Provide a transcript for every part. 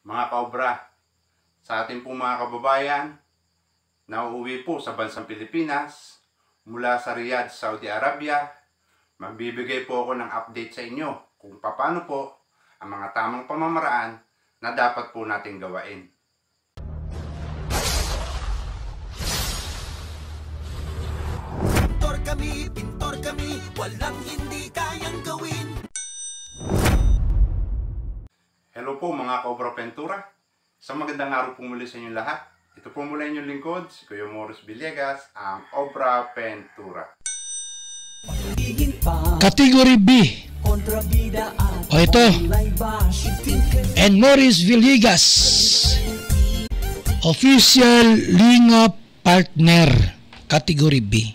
Mga kaobra, sa ating pong mga kababayan na uuwi po sa bansang Pilipinas mula sa Riyadh, Saudi Arabia, magbibigay po ako ng update sa inyo kung paano po ang mga tamang pamamaraan na dapat po nating gawain. Pintor kami, walang hindi kayang gawin. Hello po mga Cobra Ventura. Isang magandang araw po muli sa inyo lahat. Ito po mula inyong lingkod, si Kuya Morris Villegas, ang Cobra Ventura. Category B. O ito, and Morris Villegas, official Linga Partner, Category B.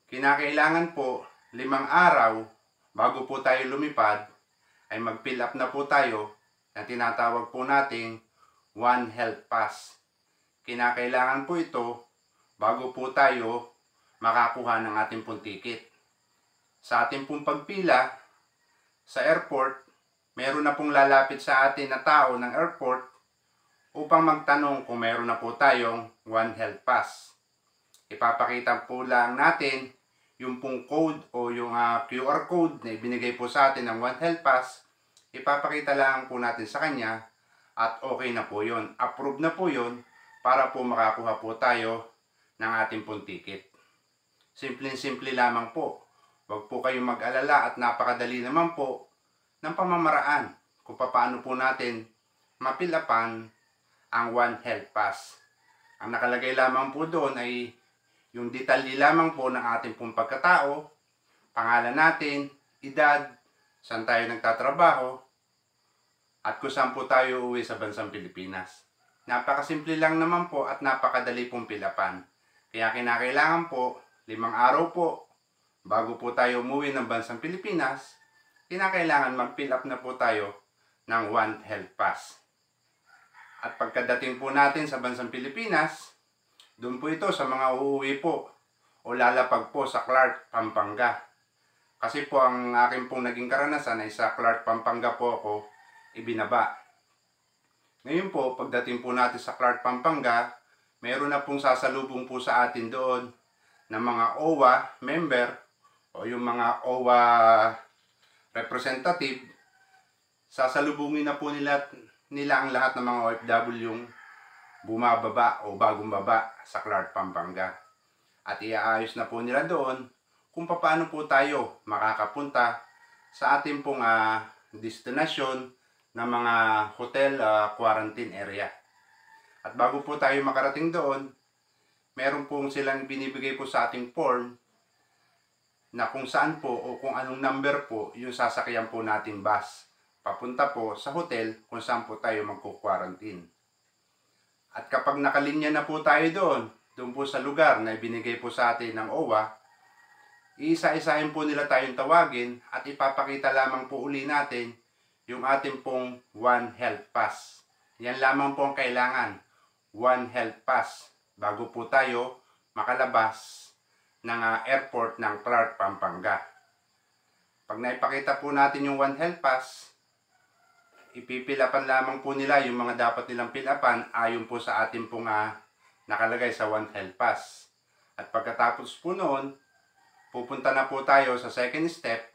Kinakailangan po 5 araw bago po tayo lumipad ay mag-fill up na po tayo na tinatawag po nating One Health Pass. Kinakailangan po ito bago po tayo makakuha ng ating pong ticket. Sa ating pong pagpila sa airport, meron na pong lalapit sa atin na tao ng airport upang magtanong kung meron na po tayong One Health Pass. Ipapakita po lang natin yung pong code o yung QR code na ibinigay po sa atin ng One Health Pass. Ipapakita lang po natin sa kanya at okay na po yun. Approve na po yun para po makakuha po tayo ng ating pong ticket. Simple-simple lamang po. Huwag po kayong mag-alala at napakadali naman po ng pamamaraan kung paano po natin mapilapan ang One Health Pass. Ang nakalagay lamang po doon ay yung detalye lamang po ng ating pong pagkatao, pangalan natin, edad, saan tayo nagtatrabaho, at kung saan po tayo uuwi sa bansang Pilipinas. Napakasimple lang naman po at napakadali pong pilapan. Kaya kinakailangan po, 5 araw po, bago po tayo umuwi ng bansang Pilipinas, kinakailangan mag-fill up na po tayo ng One Health Pass. At pagkadating po natin sa bansang Pilipinas, doon po ito sa mga uuwi po o lalapag po sa Clark, Pampanga. Kasi po ang akin pong naging karanasan ay sa Clark, Pampanga po ako ibinaba. Ngayon po, pagdating po natin sa Clark, Pampanga, meron na pong sasalubong po sa atin doon ng mga OWA member o yung mga OWA representative. Sasalubungin na po nila ang lahat ng mga OFW yung bumababa o bagong baba sa Clark, Pampanga. At iaayos na po nila doon kung paano po tayo makakapunta sa ating pong destinasyon ng mga hotel quarantine area. At bago po tayo makarating doon, meron pong silang binibigay po sa ating form na kung saan po o kung anong number po yung sasakyan po nating bus papunta po sa hotel kung saan po tayo magko-quarantine. At kapag nakalinya na po tayo doon po sa lugar na ibinigay po sa atin ng OWA, iisa-isahin po nila tayong tawagin at ipapakita lamang po uli natin yung ating pong One Health Pass. Yan lamang po ang kailangan, One Health Pass, bago po tayo makalabas ng airport ng Clark, Pampanga. Pag naipakita po natin yung One Health Pass, ipipilapan lamang po nila yung mga dapat nilang pilapan ayon po sa ating pong nakalagay sa One Health Pass. At pagkatapos po noon, pupunta na po tayo sa second step,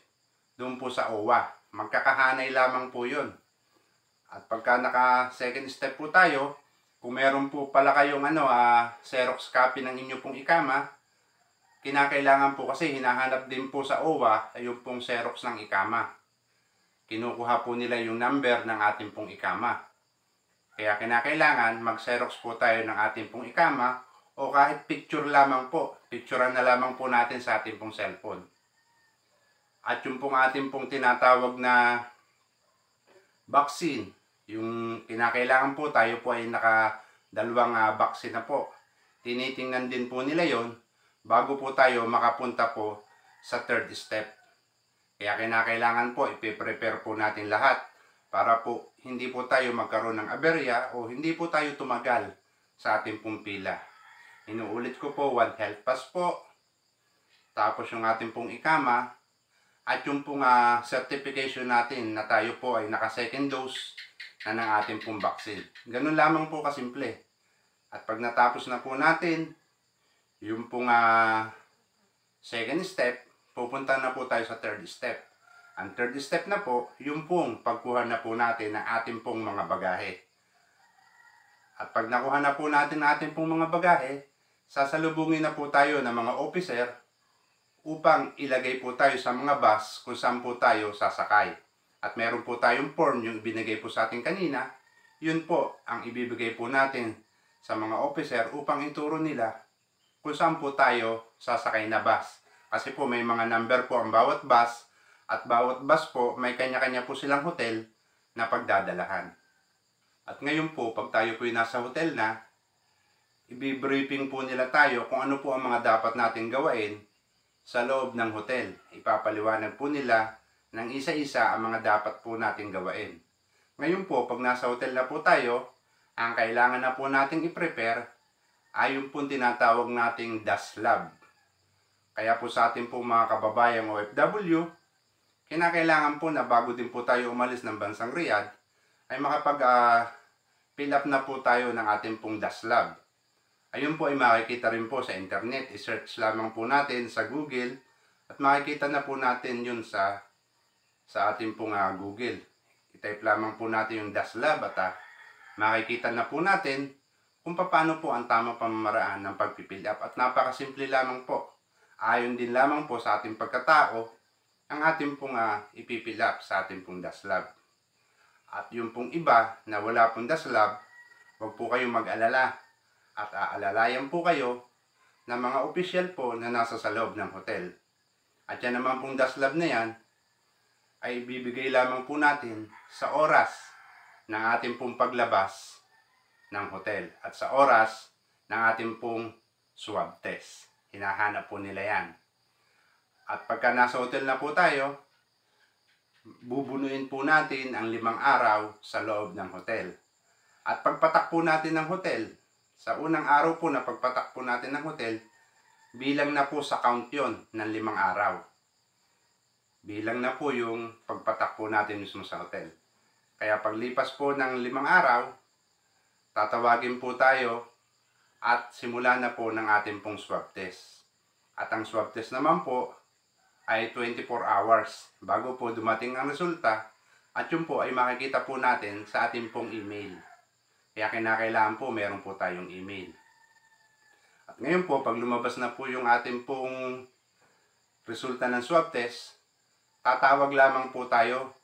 doon po sa OWA. Magkakahanay lamang po yun. At pagka naka second step po tayo, kung meron po pala kayong Xerox copy ng inyo pong ikama, kinakailangan po kasi hinahanap din po sa OWA ay yung pong Xerox ng ikama. Kinukuha po nila yung number ng ating pong ikama. Kaya kinakailangan mag-Xerox po tayo ng ating pong ikama o kahit picture lamang po. Picturean na lamang po natin sa ating pong cellphone. At yung pong ating pong tinatawag na vaccine, yung kinakailangan po tayo po ay naka-2 vaccine na po. Tinitingnan din po nila yon bago po tayo makapunta po sa third step. Kaya kinakailangan po, ipiprepare po natin lahat para po hindi po tayo magkaroon ng aberya o hindi po tayo tumagal sa ating pong pila. Inuulit ko po, One Health Pass po, tapos yung ating pong ikama, at yung pong certification natin na tayo po ay naka second dose na ng ating pong vaccine. Ganun lamang po kasimple. At pag natapos na po natin, yung pong second step, pupunta na po tayo sa third step. Ang third step na po, yung pong pagkuha na po natin ng ating pong mga bagahe. At pag nakuha na po natin ang ating pong mga bagahe, sasalubungin na po tayo ng mga officer upang ilagay po tayo sa mga bus kung saan po tayo sasakay. At meron po tayong form yung binigay po sa atin kanina, yun po ang ibibigay po natin sa mga officer upang ituro nila kung saan po tayo sasakay na bus. Kasi po may mga number po ang bawat bus at bawat bus po may kanya-kanya po silang hotel na pagdadalahan. At ngayon po pag tayo po nasa hotel na, i-briefing po nila tayo kung ano po ang mga dapat natin gawain sa loob ng hotel. Ipapaliwanag po nila ng isa-isa ang mga dapat po natin gawain. Ngayon po, pag nasa hotel na po tayo, ang kailangan na po nating i-prepare ay yung po tinatawag nating DAS lab. Kaya po sa ating po mga kababayang OFW, kinakailangan po na bago din po tayo umalis ng bansang Riyadh, ay makapag-fill up na po tayo ng ating pong DAS lab. Ayun po ay makikita rin po sa internet. I-search lamang po natin sa Google at makikita na po natin yun sa ating pong Google. I-type lamang po natin yung DAS lab at makikita na po natin kung paano po ang tamang pamamaraan ng pagpipill up. At napakasimple lamang po. Ayon din lamang po sa ating pagkatao ang ating pong ipipill up sa ating pong DAS lab. At yung pong iba na wala pong DAS lab, huwag po kayong mag-alala. At aalalayan po kayo ng mga opisyal po na nasa sa loob ng hotel. At yan naman pong DAS lab na yan ay bibigay lamang po natin sa oras ng ating pong paglabas ng hotel at sa oras ng ating pong swab test. Hinahanap po nila yan. At pagka nasa hotel na po tayo, bubunuin po natin ang 5 araw sa loob ng hotel. At pagpatak po natin ng hotel, sa unang araw po na pagpatak po natin ng hotel, bilang na po sa count yon ng 5 araw. Bilang na po yung pagpatak po natin mismo sa hotel. Kaya paglipas po ng 5 araw, tatawagin po tayo at simula na po ng ating pong swab test. At ang swab test naman po ay 24 hours bago po dumating ang resulta at yun po ay makikita po natin sa ating pong email. Kaya kinakailangan po meron po tayong email. At ngayon po pag lumabas na po yung ating pong resulta ng swab test, tatawag lamang po tayo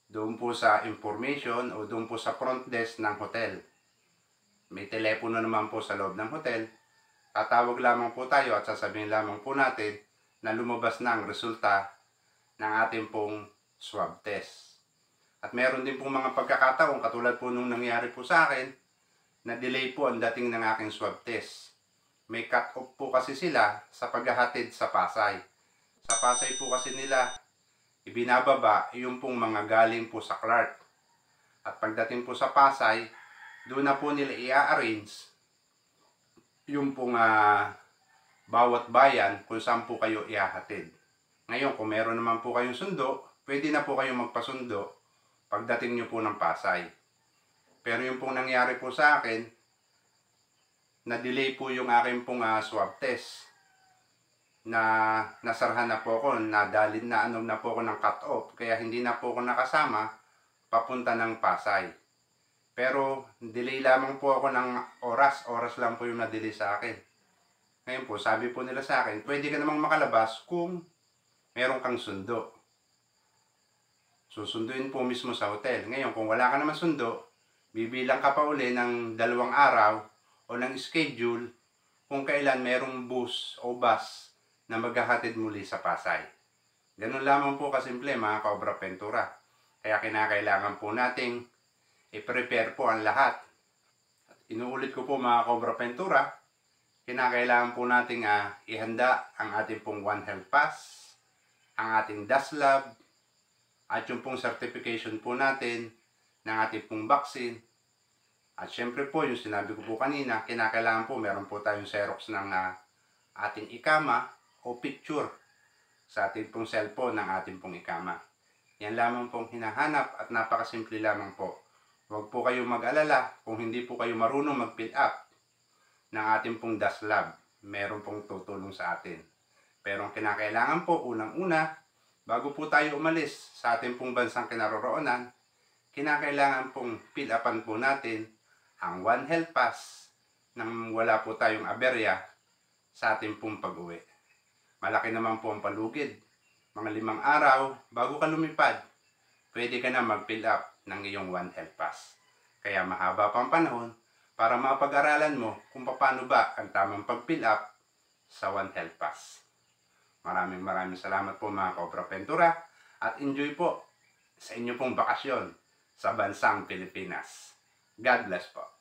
doon po sa information o doon po sa front desk ng hotel. May telepono naman po sa loob ng hotel. Tatawag lamang po tayo at sasabihin lamang po natin na lumabas na ang resulta ng ating pong swab test. At meron din pong mga pagkakataon katulad po nung nangyari po sa akin na delay po ang dating ng aking swab test. May cut-off po kasi sila sa paghahatid sa Pasay. Sa Pasay po kasi nila ibinababa yung pong mga galing po sa Clark. At pagdating po sa Pasay, doon na po nila i-arrange yung pong bawat bayan kung saan po kayo ihahatid. Ngayon, kung meron naman po kayong sundo, pwede na po kayong magpasundo pagdating nyo po ng Pasay. Pero yung pong nangyari po sa akin, na-delay po yung aking pong swab test. Na nasarhan na po ako, nadalin na na po ako ng cut-off, kaya hindi na po ako nakasama papunta ng Pasay. Pero delay lamang po ako ng oras lang po yung na-delay sa akin. Ngayon po, sabi po nila sa akin, pwede ka namang makalabas kung meron kang sundo. Susunduin po mismo sa hotel. Ngayon, kung wala ka naman sundo, bibilang ka pa uli ng 2 araw o ng schedule kung kailan merong bus o bus na maghahatid muli sa Pasay. Ganun lamang po kasimple mga Cobra Ventura. Kaya kinakailangan po nating i-prepare po ang lahat. At inuulit ko po mga Cobra Ventura, kinakailangan po nating ihanda ang ating pong One Health Pass, ang ating DAS lab, at yung pong certification po natin ng ating pong vaccine. At syempre po, yung sinabi ko po kanina, kinakailangan po meron po tayong Xerox ng ating ikama o picture sa ating pong cellphone ng ating pong ikama. Yan lamang pong hinahanap at napakasimple lamang po. Huwag po kayong mag-alala kung hindi po kayo marunong mag-fill up ng ating pong DAS Lab. Meron pong tutulong sa atin. Pero ang kinakailangan po, unang-una, bago po tayo umalis sa ating pong bansang kinaroroonan, kinakailangan pong fill upan po natin ang One Health Pass nang wala po tayong aberya sa ating pong pag-uwi. Malaki naman po ang palugid. Mga 5 araw bago ka lumipad, pwede ka na mag-fill up ng iyong One Health Pass. Kaya mahaba pang panahon para mapag-aralan mo kung paano ba ang tamang pag-fill up sa One Health Pass. Maraming salamat po mga Cobra Ventura at enjoy po sa inyo pong bakasyon sa bansang Pilipinas. God bless po.